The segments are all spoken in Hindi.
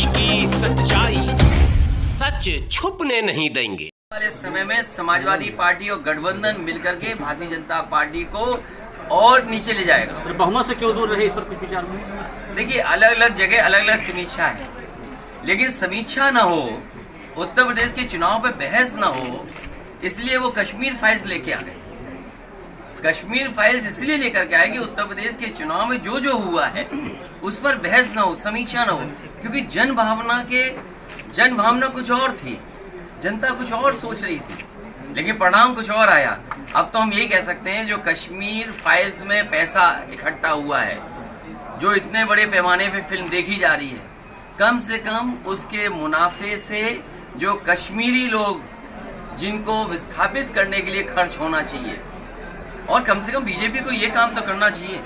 देश की सच्चाई सच छुपने नहीं देंगे। वाले समय में समाजवादी पार्टी और गठबंधन मिलकर के भारतीय जनता पार्टी को और नीचे ले जाएगा। सर बहुमत से क्यों दूर रहे, इस पर कुछ विचार में? देखिए, अलग अलग जगह अलग अलग समीक्षा है, लेकिन समीक्षा ना हो, उत्तर प्रदेश के चुनाव पे बहस ना हो, इसलिए वो कश्मीर फाइल्स लेके आ गए। कश्मीर फाइल्स इसलिए लेकर के आए कि उत्तर प्रदेश के चुनाव में जो जो हुआ है उस पर बहस ना हो, समीक्षा ना हो, क्योंकि जन भावना कुछ और थी, जनता कुछ और सोच रही थी, लेकिन परिणाम कुछ और आया। अब तो हम यही कह सकते हैं, जो कश्मीर फाइल्स में पैसा इकट्ठा हुआ है, जो इतने बड़े पैमाने पे फिल्म देखी जा रही है, कम से कम उसके मुनाफे से जो कश्मीरी लोग जिनको विस्थापित करने के लिए खर्च होना चाहिए, और कम से कम बीजेपी को ये काम तो करना चाहिए।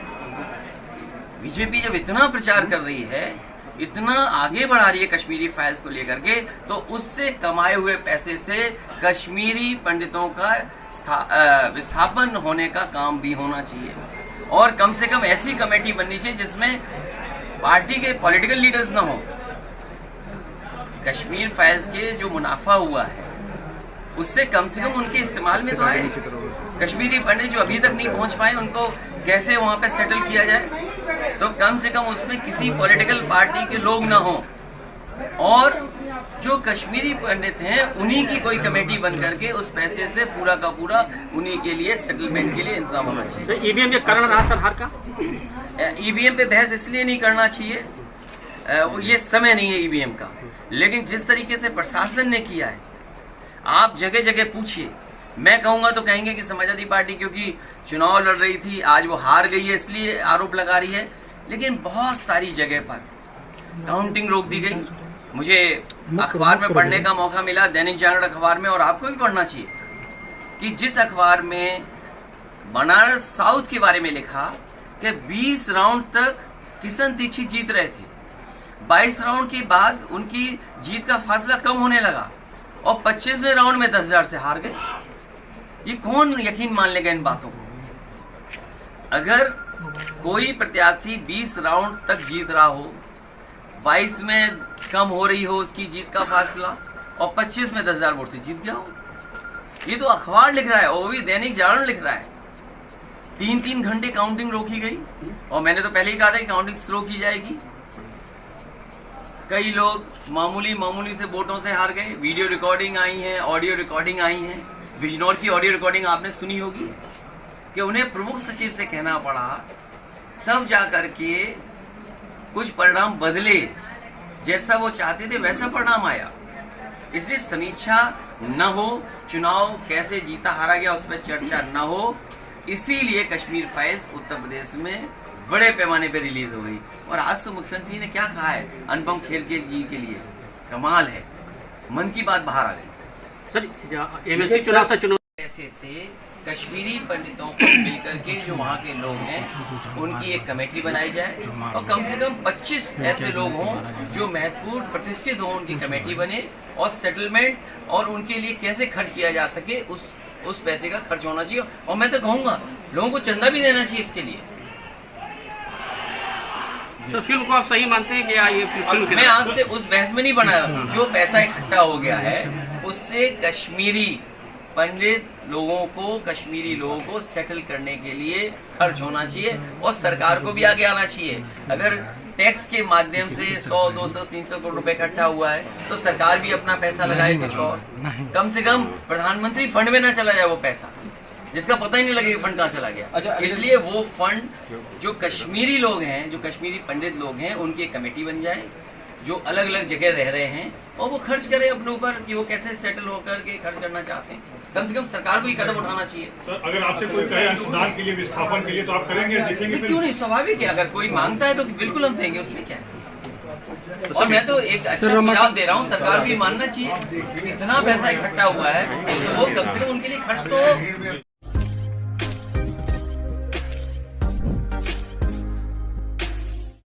बीजेपी जब इतना प्रचार कर रही है, इतना आगे बढ़ा रही है कश्मीरी फाइल्स को लेकर के, तो उससे कमाए हुए पैसे से कश्मीरी पंडितों का विस्थापन होने का काम भी होना चाहिए, और कम से कम ऐसी कमेटी बननी चाहिए जिसमें पार्टी के पॉलिटिकल लीडर्स ना हो। कश्मीर फाइल्स के जो मुनाफा हुआ है उससे कम से कम उनके इस्तेमाल में तो आए। कश्मीरी पंडित जो अभी तक नहीं पहुंच पाए, उनको कैसे वहां पे सेटल किया जाए, तो कम से कम उसमें किसी पॉलिटिकल पार्टी के लोग ना हो, और जो कश्मीरी पंडित हैं उन्हीं की कोई कमेटी बन करके उस पैसे से पूरा का पूरा उन्हीं के लिए सेटलमेंट के लिए इंतजाम होना चाहिए। ईवीएम के कारण रहा सर हार का? ईवीएम पे बहस इसलिए नहीं करना चाहिए, ये समय नहीं है ईवीएम का, लेकिन जिस तरीके से प्रशासन ने किया है, आप जगह जगह पूछिए। मैं कहूंगा तो कहेंगे कि समाजवादी पार्टी क्योंकि चुनाव लड़ रही थी, आज वो हार गई है इसलिए आरोप लगा रही है, लेकिन बहुत सारी जगह पर काउंटिंग रोक दी गई। मुझे अखबार में पढ़ने का मौका मिला, दैनिक जागरण अखबार में, और आपको भी पढ़ना चाहिए कि जिस अखबार में बनारस साउथ के बारे में लिखा कि 20 राउंड तक किशन दीक्षित जीत रहे थे, 22 राउंड के बाद उनकी जीत का फासला कम होने लगा, और 25वें राउंड में 10,000 से हार गए। ये कौन यकीन मान लेगा इन बातों को? अगर कोई प्रत्याशी 20 राउंड तक जीत रहा हो, 22 में कम हो रही हो उसकी जीत का फासला, और 25 में 10,000 वोट से जीत गया हो, ये तो अखबार लिख रहा है, वो भी दैनिक जागरण लिख रहा है। 3-3 घंटे काउंटिंग रोकी गई, और मैंने तो पहले ही कहा था कि काउंटिंग स्लो की जाएगी। कई लोग मामूली से वोटों से हार गए। वीडियो रिकॉर्डिंग आई है, ऑडियो रिकॉर्डिंग आई है। बिजनौर की ऑडियो रिकॉर्डिंग आपने सुनी होगी कि उन्हें प्रमुख सचिव से कहना पड़ा, तब जाकर के कुछ परिणाम बदले, जैसा वो चाहते थे वैसा परिणाम आया। इसलिए समीक्षा न हो, चुनाव कैसे जीता हारा गया उस पर चर्चा न हो, इसीलिए कश्मीर फाइल्स उत्तर प्रदेश में बड़े पैमाने पर रिलीज हो गई। और आज तो मुख्यमंत्री ने क्या कहा है अनुपम खेर जी के लिए, कमाल है, मन की बात बाहर आ गई। सर एमएलसी चुनाव से ऐसे से कश्मीरी पंडितों को मिलकर के जो वहाँ के लोग हैं उनकी एक कमेटी बनाई जाए, और कम से कम 25 ऐसे लोग हों जो महत्वपूर्ण प्रतिष्ठित हों, उनकी कमेटी बने, और सेटलमेंट और उनके लिए कैसे खर्च किया जा सके उस पैसे का खर्च होना चाहिए। और मैं तो कहूँगा लोगों को चंदा भी देना चाहिए इसके लिए। तो फिल्म को आप सही मानते हैं कि ये फिल्म मैं आज से उस बहस में नहीं बना, जो पैसा इकट्ठा हो गया है उससे कश्मीरी पंडित कश्मीरी लोगों को सेटल करने के लिए खर्च होना चाहिए, और सरकार को भी आगे आना चाहिए। अगर टैक्स के माध्यम से 100, 200, 300 करोड़ रुपए इकट्ठा हुआ है, तो सरकार भी अपना पैसा लगाए कुछ और, कम से कम प्रधानमंत्री फंड में ना चला जाए वो पैसा, जिसका पता ही नहीं लगेगा फंड कहाँ चला गया। इसलिए वो फंड जो कश्मीरी लोग हैं, जो कश्मीरी पंडित लोग हैं, उनकी कमेटी बन जाए, जो अलग अलग जगह रह रहे हैं, और वो खर्च करें अपने ऊपर कि वो कैसे सेटल होकर के खर्च करना चाहते हैं। कम से कम सरकार को ही कदम उठाना चाहिए। सर, अगर आपसे कोई कहे अंशदान के लिए, विस्थापन के लिए, तो आप करेंगे, देखेंगे? क्यों नहीं, स्वाभाविक है, अगर कोई मांगता है तो बिल्कुल हम देंगे, उसमें क्या है। और मैं तो एक अच्छा सुझाव दे रहा हूँ, सरकार को ये मानना चाहिए, इतना पैसा इकट्ठा हुआ है तो वो कम से कम उनके लिए खर्च तो